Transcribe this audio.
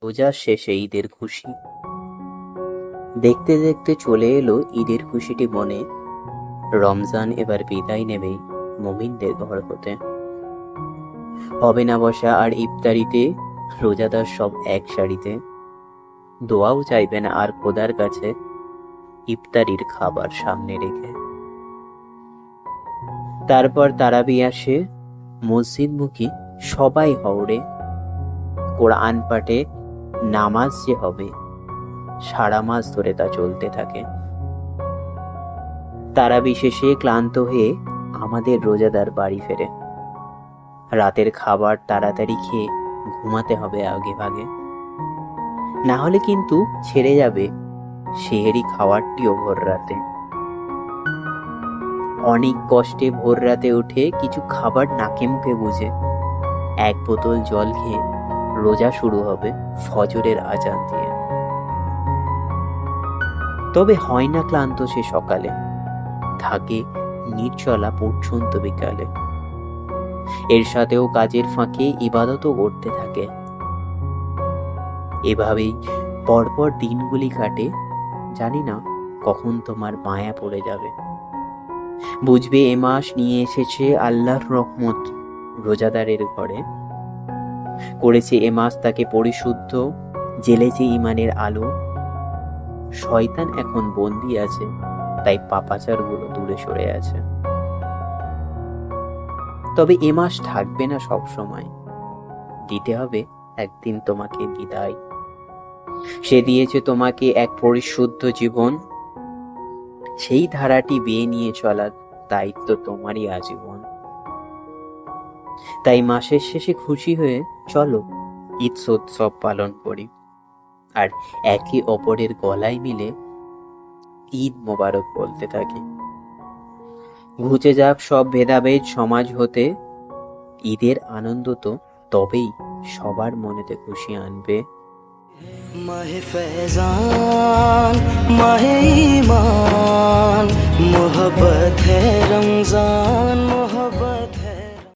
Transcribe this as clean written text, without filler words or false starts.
রোজার শেষে ঈদের খুশি দেখতে দেখতে চলে এলো ঈদের খুশিটি মনে। রমজান এবার বিদায় নেবেই মুমিনদের ঘর হতে। হবে না বসা আর ইফতারিতে, রোজাদার সব এক সারিতে। দোয়াও চাইবে না আর খোদার কাছে, ইফতারির খাবার সামনে রেখে। তারপর তারাবি আসে, মসজিদমুখী সবাই হওরে। কোরআন পাঠে নামাজ যে হবে, সারা মাস ধরে তা চলতে থাকে। তারাবি শেষে ক্লান্ত হয়ে আমাদের রোজাদার বাড়ি ফেরে। রাতের খাবার তাড়াতাড়ি খেয়ে ঘুমাতে হবে আগে ভাগে, না হলে কিন্তু ছেড়ে যাবে সেহেরি খাওয়ারটিও ভোর রাতে। অনেক কষ্টে ভোর রাতে উঠে কিছু খাবার নাকে মুখে গুজে, এক বোতল জল খেয়ে রোজা শুরু হবে ফজরের আজান দিয়ে। তবে হয় না ক্লান্ত সে সকালে, থাকে নির্জলা পর্যন্ত বিকালে। এর সাথেও কাজের ফাঁকে ইবাদতও করতে থাকে। এভাবেই পরপর দিনগুলি কাটে, জানি না কখন তোমার মায়া পড়ে যাবে। বুঝবে এ মাস নিয়ে এসেছে আল্লাহর রহমত রোজাদারের ঘরে। করেছে এ মাস তাকে পরিশুদ্ধ, জ্বেলেছে ইমানের আলো। শয়তান এখন বন্দী আছে, তাই পাপাচারগুলো দূরে সরে আছে। তবে এ মাস থাকবে না সব সময়, দিতে হবে একদিন তোমাকে বিদায়। সে দিয়েছে তোমাকে এক পরিশুদ্ধ জীবন, সেই ধারাটি বেয়ে নিয়ে চলার দায়িত্ব তোমারই আজীবন। তাই মাসের শেষে খুশি হয়ে চলো ঈদ উৎসব পালন করি, আর একে অপরের গলায় মিলে ঈদ মোবারক বলতে থাকি। ঘুচে যাক সব ভেদাভেদ সমাজ হতে, ঈদের আনন্দ তো তবেই সবার মনেতে খুশি আনবে। মাহে ফैजान माहे ईमान मोहब्बत है रमजान।